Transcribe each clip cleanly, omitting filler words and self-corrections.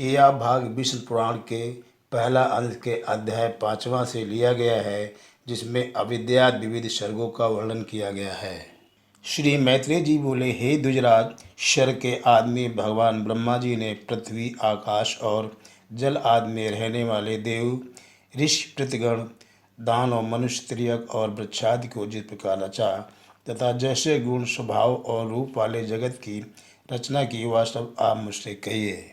यह भाग विष्णु पुराण के पहला अंश के अध्याय 5वां से लिया गया है, जिसमें अविद्यात विविध सर्गों का वर्णन किया गया है। श्री मैत्रेय जी बोले, हे द्विजराज, शर के आदमी भगवान ब्रह्मा जी ने पृथ्वी, आकाश और जल आदि में रहने वाले देव, ऋषि, पृतगण, दानव, मनुष्य, त्रियक और वृक्षादि को जिस प्रकार रचा तथा जैसे गुण, स्वभाव और रूप वाले जगत की रचना की, वह सब आप मुझसे कहिए।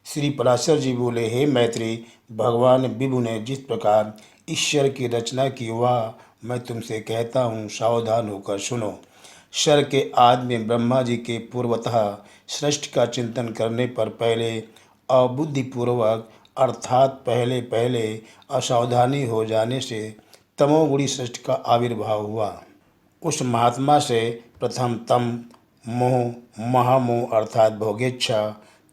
श्री पराशर जी बोले, हे मैत्री, भगवान विभु ने जिस प्रकार ईश्वर की रचना की, वह मैं तुमसे कहता हूँ, सावधान होकर सुनो। शर के आदि में ब्रह्मा जी के पूर्वतः सृष्टि का चिंतन करने पर पहले अबुद्धिपूर्वक अर्थात पहले पहले असावधानी हो जाने से तमोगुणी सृष्टि का आविर्भाव हुआ। उस महात्मा से प्रथम तम, मोह, महामोह अर्थात भोगेच्छा,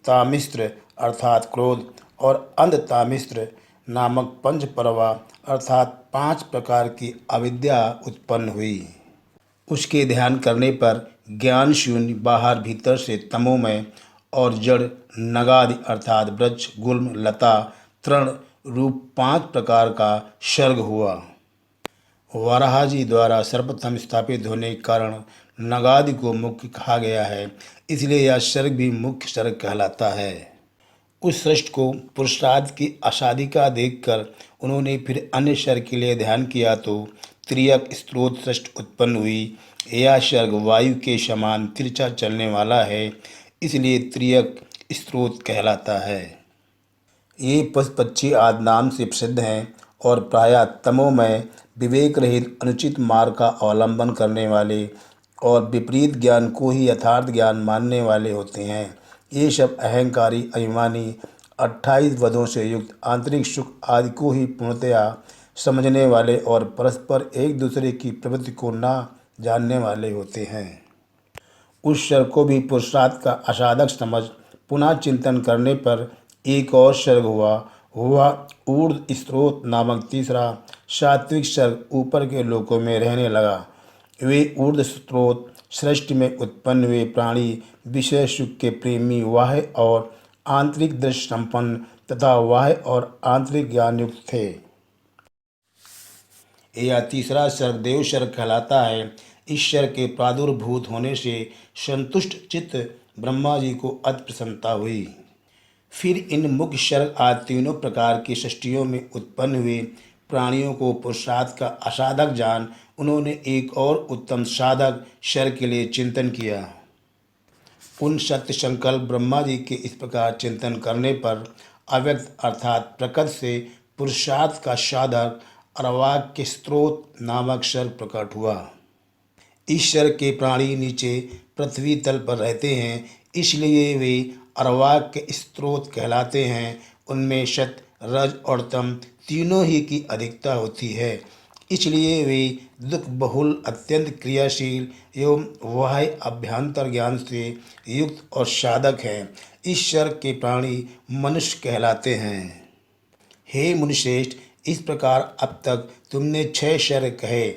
तामिस्त्र अर्थात क्रोध और अंधतामिस्त्र नामक पंच परवा अर्थात 5 प्रकार की अविद्या उत्पन्न हुई। उसके ध्यान करने पर ज्ञान शून्य बाहर भीतर से तमोमय और जड़ नगादि अर्थात वृक्ष, गुल्म, लता, तृण रूप 5 प्रकार का सर्ग हुआ। वराह जी द्वारा सर्वप्रथम स्थापित होने के कारण नगादि को मुख्य कहा गया है, इसलिए यह सर्ग भी मुख्य सर्ग कहलाता है। उस सृष्टि को पुरुषार्थ की असाधिका देखकर उन्होंने फिर अन्य सर्ग के लिए ध्यान किया तो त्रियक स्त्रोत सृष्टि उत्पन्न हुई। यह सर्ग वायु के समान तिरछा चलने वाला है, इसलिए त्रियक स्त्रोत कहलाता है। ये पशु पक्षी आदि नाम से प्रसिद्ध हैं और प्रायः तमोमय, विवेक रहित, अनुचित मार्ग का अवलंबन करने वाले और विपरीत ज्ञान को ही यथार्थ ज्ञान मानने वाले होते हैं। ये सब अहंकारी, अभिमानी, 28 वधों से युक्त, आंतरिक सुख आदि को ही पूर्णतया समझने वाले और परस्पर एक दूसरे की प्रवृत्ति को ना जानने वाले होते हैं। उस शर को भी पुरुषार्थ का असाधक समझ पुनः चिंतन करने पर एक और सर्ग हुआ ऊर्ध्व स्त्रोत नामक तीसरा सात्विक सर्ग ऊपर के लोकों में रहने लगा। वे ऊर्ध्व स्त्रोत सृष्टि में उत्पन्न हुए प्राणी विषय सुख के प्रेमी, वाह्य और आंतरिक दृष्टि संपन्न तथा वाह्य और आंतरिक ज्ञान युक्त थे। यह तीसरा सर्ग देव सर्ग कहलाता है। ईश्वर के प्रादुर्भूत होने से संतुष्ट चित्त ब्रह्मा जी को अति प्रसन्नता हुई। फिर इन मुख्य सर्ग आदि तीनों प्रकार की सृष्टियों में उत्पन्न हुए प्राणियों को पुरुषार्थ का असाधक जान उन्होंने एक और उत्तम साधक सर्ग के लिए चिंतन किया। उन सत्य संकल्प ब्रह्मा जी के इस प्रकार चिंतन करने पर अव्यक्त अर्थात प्रकृत से पुरुषार्थ का साधक अरवाक के स्त्रोत नामक सर्ग प्रकट हुआ। ईश्वर के प्राणी नीचे पृथ्वी तल पर रहते हैं, इसलिए वे अरवाक के स्त्रोत कहलाते हैं। उनमें सत, रज और तम तीनों ही की अधिकता होती है, इसलिए वे दुख बहुल, अत्यंत क्रियाशील एवं वाह्य अभ्यंतर ज्ञान से युक्त और साधक हैं। ईश्वर के प्राणी मनुष्य कहलाते हैं। हे मुनिश्रेष्ठ, इस प्रकार अब तक तुमने 6 सर्ग कहे।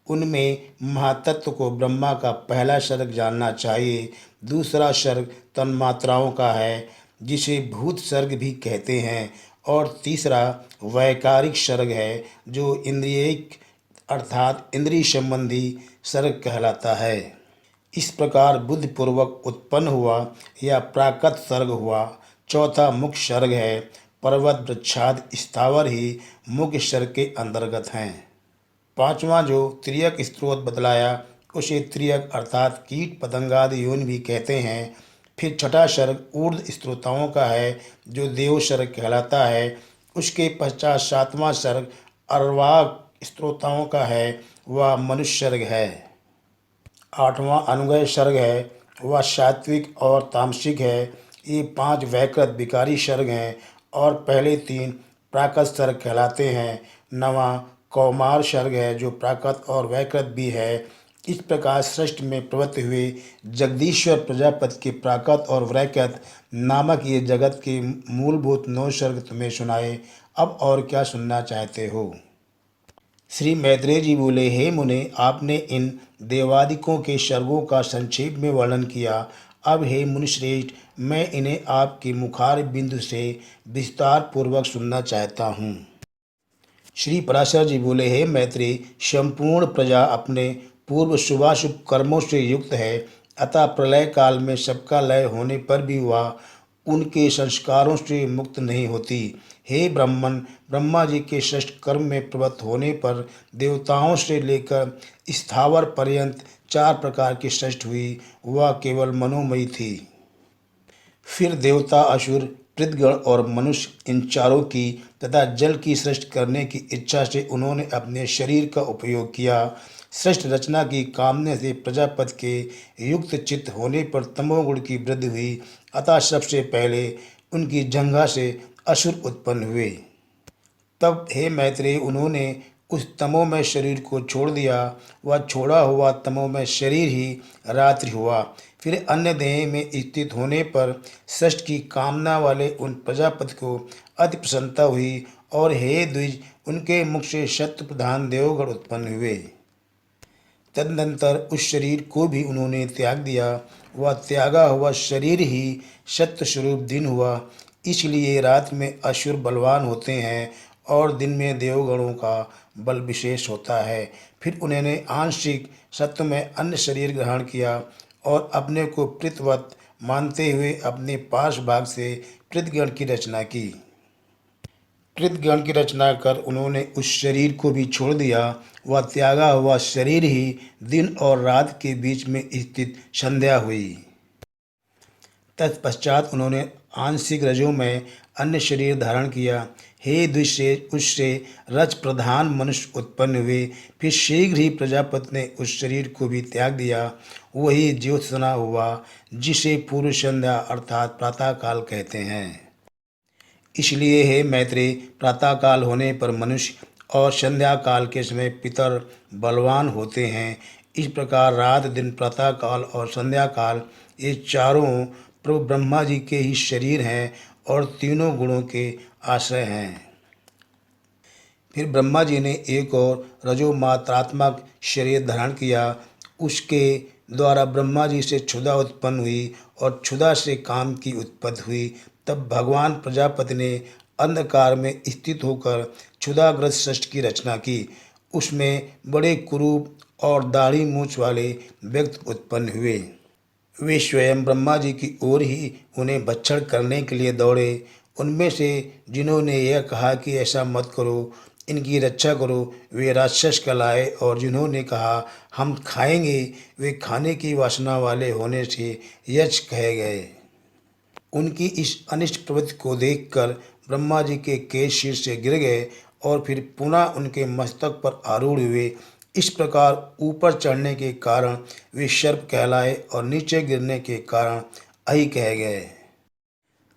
उनमें महातत्व को ब्रह्मा का पहला सर्ग जानना चाहिए। दूसरा सर्ग तन्मात्राओं का है, जिसे भूत सर्ग भी कहते हैं, और तीसरा वैकारिक सर्ग है, जो इंद्रियिक अर्थात इंद्रिय संबंधी सर्ग कहलाता है। इस प्रकार बुद्धिपूर्वक उत्पन्न हुआ या प्राकृत सर्ग हुआ। चौथा मुख्य सर्ग है। पर्वत, वृक्षादि स्थावर ही मुख्य सर्ग के अंतर्गत हैं। पांचवा जो त्रियक स्त्रोत बतलाया, उसे त्रियक अर्थात कीट पतंगादि योनि भी कहते हैं। फिर छठा सर्ग ऊर्ध्व स्त्रोताओं का है, जो देव सर्ग कहलाता है। उसके पश्चात 7वां सर्ग अर्वाक स्त्रोताओं का है, वह मनुष्य सर्ग है। 8वां अनुगय सर्ग है, वह सात्विक और तामसिक है। ये 5 वैकृत विकारी सर्ग हैं और पहले 3 प्राकृत सर्ग कहलाते हैं। 9वां कौमार सर्ग है, जो प्राकृत और वैकृत भी है। इस प्रकार सृष्टि में प्रवृत्त हुए जगदीश्वर प्रजापति के प्राकृत और वैकृत नामक ये जगत के मूलभूत 9 सर्ग तुम्हें सुनाए। अब और क्या सुनना चाहते हो? श्री मैत्रेय जी बोले, हे मुने, आपने इन देवादिकों के सर्गों का संक्षेप में वर्णन किया। अब हे मुनिश्रेष्ठ, मैं इन्हें आपके मुखार बिंदु से विस्तार पूर्वक सुनना चाहता हूँ। श्री पराशर जी बोले, हे मैत्रेय, संपूर्ण प्रजा अपने पूर्व शुभाशुभ कर्मों से युक्त है, अतः प्रलय काल में सबका लय होने पर भी वह उनके संस्कारों से मुक्त नहीं होती। हे ब्राह्मण, ब्रह्मा जी के षष्ठ कर्म में प्रवृत्त होने पर देवताओं से लेकर स्थावर पर्यंत 4 प्रकार की सृष्टि हुई, वह केवल मनोमयी थी। फिर देवता, असुर, पृथगण और मनुष्य, इन चारों की तथा जल की सृष्टि करने की इच्छा से उन्होंने अपने शरीर का उपयोग किया। सृष्टि रचना की कामना से प्रजापति के युक्त चित्त होने पर तमोगुण की वृद्धि हुई, अतः सबसे पहले उनकी जंघा से असुर उत्पन्न हुए। तब हे मैत्रेय, उन्होंने उस तमोमय शरीर को छोड़ दिया। वह छोड़ा हुआ तमोमय शरीर ही रात्रि हुआ। फिर अन्य देह में स्थित होने पर सृष्टि की कामना वाले उन प्रजापति को अति प्रसन्नता हुई और हे द्विज, उनके मुख से शत्रु प्रधान देवगण उत्पन्न हुए। तदनंतर उस शरीर को भी उन्होंने त्याग दिया। वह त्यागा हुआ शरीर ही सत्य स्वरूप दिन हुआ। इसलिए रात में असुर बलवान होते हैं और दिन में देवगणों का बल विशेष होता है। फिर उन्होंने आंशिक सत्व में अन्य शरीर ग्रहण किया और अपने को पृथ्वत मानते हुए अपने पार्श्व भाग से पृथगण की रचना की। कृतगण की रचना कर उन्होंने उस शरीर को भी छोड़ दिया। वह त्यागा हुआ शरीर ही दिन और रात के बीच में स्थित संध्या हुई। तत्पश्चात उन्होंने आंशिक रजों में अन्य शरीर धारण किया। हे द्विषे, उससे रज प्रधान मनुष्य उत्पन्न हुए। फिर शीघ्र ही प्रजापति ने उस शरीर को भी त्याग दिया। वही ज्योत्सना हुआ, जिसे पूर्व संध्या अर्थात प्रातःकाल कहते हैं। इसलिए हे मैत्रेय, प्रातःकाल होने पर मनुष्य और संध्या काल के समय पितर बलवान होते हैं। इस प्रकार रात, दिन, प्रातःकाल और संध्या काल, ये चारों प्रभु ब्रह्मा जी के ही शरीर हैं और तीनों गुणों के आश्रय हैं। फिर ब्रह्मा जी ने एक और रजोमात्रात्मक शरीर धारण किया। उसके द्वारा ब्रह्मा जी से क्षुधा उत्पन्न हुई और क्षुधा से काम की उत्पत्ति हुई। तब भगवान प्रजापति ने अंधकार में स्थित होकर क्षुधाग्रस्त सृष्टि की रचना की। उसमें बड़े कुरूप और दाढ़ी मूछ वाले व्यक्ति उत्पन्न हुए। वे स्वयं ब्रह्मा जी की ओर ही उन्हें भक्षण करने के लिए दौड़े। उनमें से जिन्होंने यह कहा कि ऐसा मत करो, इनकी रक्षा करो, वे राक्षस कहलाए, और जिन्होंने कहा हम खाएंगे, वे खाने की वासना वाले होने से यक्ष कहे गए। उनकी इस अनिष्ट प्रवृत्ति को देखकर ब्रह्मा जी के केश सिर से गिर गए और फिर पुनः उनके मस्तक पर आरूढ़ हुए। इस प्रकार ऊपर चढ़ने के कारण वे सर्प कहलाए और नीचे गिरने के कारण अहि कहे गए।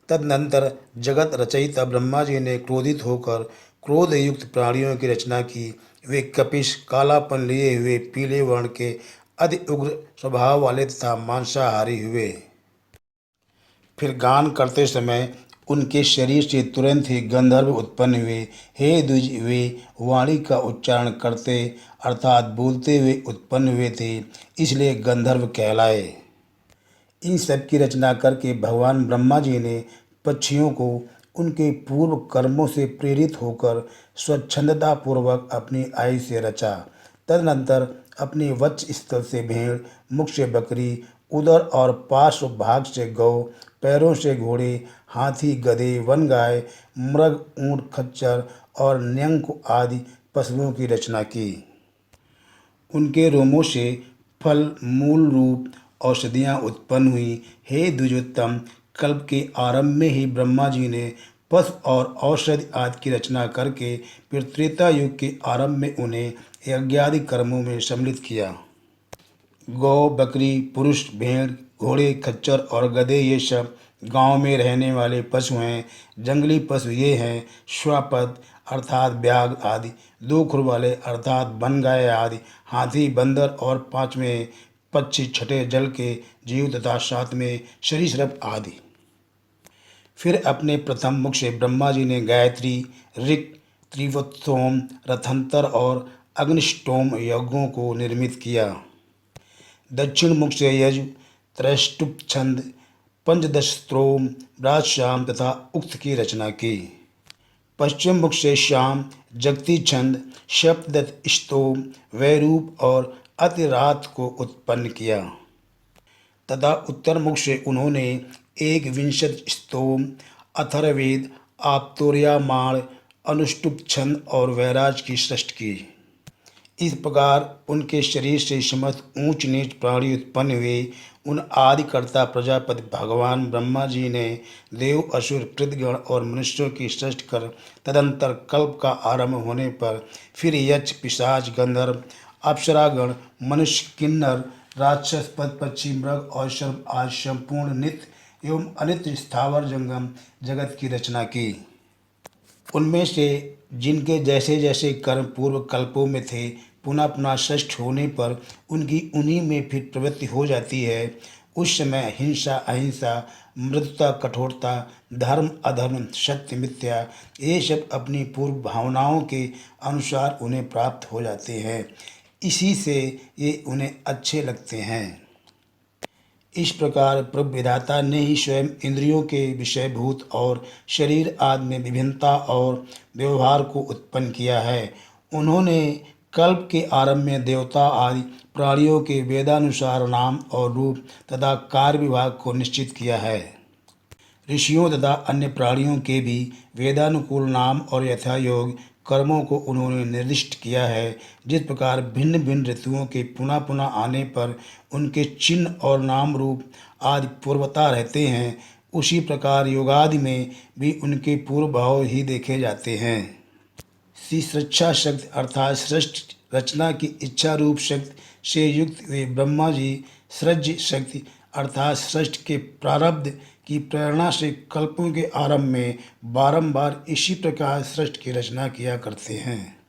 तदनंतर जगत रचयिता ब्रह्मा जी ने क्रोधित होकर क्रोध युक्त प्राणियों की रचना की। वे कपिश, कालापन लिए हुए, पीले वर्ण के, अति उग्र स्वभाव वाले तथा मांसाहारी हुए। फिर गान करते समय उनके शरीर से तुरंत ही गंधर्व उत्पन्न हुए। हे द्विज, वे वाणी का उच्चारण करते अर्थात बोलते हुए उत्पन्न हुए थे, इसलिए गंधर्व कहलाए। इन सब की रचना करके भगवान ब्रह्मा जी ने पक्षियों को उनके पूर्व कर्मों से प्रेरित होकर स्वच्छंदता पूर्वक अपनी आयु से रचा। तदनंतर अपने वक्ष स्थल से भेड़, मुख से बकरी, उदर और पार्श्व भाग से गौ, पैरों से घोड़े, हाथी, गधे, वन गाय, मृग, ऊंट, खच्चर और न्यंक आदि पशुओं की रचना की। उनके रोमों से फल, मूल रूप, औषधियाँ उत्पन्न हुई। हे द्विजोत्तम, कल्प के आरंभ में ही ब्रह्मा जी ने पशु और औषधि आदि की रचना करके फिर त्रेता युग के आरंभ में उन्हें यज्ञादि कर्मों में सम्मिलित किया। गौ, बकरी, पुरुष, भेड़, घोड़े, खच्चर और गधे ये सब गांव में रहने वाले पशु हैं। जंगली पशु ये हैं श्वापद अर्थात ब्याग आदि, 2 खुर वाले अर्थात वन गाय आदि, हाथी, बंदर और 5वें पक्षी, छठे जल के जीव तथा 7वें सरीसृप आदि। फिर अपने प्रथम मुख से ब्रह्मा जी ने गायत्री, ऋक्, त्रिवत्सोम, रथंतर और अग्निष्टोम यज्ञों को निर्मित किया। दक्षिण मुख से यजु, त्रैष्टुप छंद, पंचदश स्त्रोम, राजश्याम तथा उक्त की रचना की। पश्चिम मुख से श्याम जगती छंद, सप्तदश स्तोम, वैरूप और अतिरात को उत्पन्न किया तथा उत्तर मुख से उन्होंने एक विंशत स्तोम, अथर्ववेद, आप्तोर्यामाण, अनुष्टुप छंद और वैराज की सृष्टि की। इस प्रकार उनके शरीर से समस्त ऊंच नीच प्राणी उत्पन्न हुए। उन आदिकर्ता प्रजापति भगवान ब्रह्मा जी ने देव, असुर, कृतगण और मनुष्यों की सृष्टि कर तदंतर कल्प का आरंभ होने पर फिर यक्ष, पिशाच, गंधर्व, अप्सरागण, मनुष्य, किन्नर, राक्षस, पद, पक्षी, मृग और सर्प आदि संपूर्ण नित्य एवं अनित्य स्थावर जंगम जगत की रचना की। उनमें से जिनके जैसे जैसे कर्म पूर्व कल्पों में थे, पुनः पुनः सृष्टि होने पर उनकी उन्हीं में फिर प्रवृत्ति हो जाती है। उस समय हिंसा, अहिंसा, मृदुता, कठोरता, धर्म, अधर्म, सत्य, मिथ्या ये सब अपनी पूर्व भावनाओं के अनुसार उन्हें प्राप्त हो जाते हैं। इसी से ये उन्हें अच्छे लगते हैं। इस प्रकार प्रभु विधाता ने ही स्वयं इंद्रियों के विषयभूत और शरीर आदि में विभिन्नता और व्यवहार को उत्पन्न किया है। उन्होंने कल्प के आरंभ में देवता आदि प्राणियों के वेदानुसार नाम और रूप तथा कार्य विभाग को निश्चित किया है। ऋषियों तथा अन्य प्राणियों के भी वेदानुकूल नाम और यथायोग कर्मों को उन्होंने निर्दिष्ट किया है। जिस प्रकार भिन्न भिन्न ऋतुओं के पुनः पुनः आने पर उनके चिन्ह और नाम रूप आदि पूर्वता रहते हैं, उसी प्रकार योगादि में भी उनके पूर्व भाव ही देखे जाते हैं। सृच्छा शक्ति अर्थात सृष्टि रचना की इच्छा रूप शक्ति से युक्त वे ब्रह्मा जी सृज शक्ति अर्थात सृष्टि के प्रारब्ध की प्रेरणा से कल्पों के आरंभ में बारंबार इसी प्रकार सृष्टि की रचना किया करते हैं।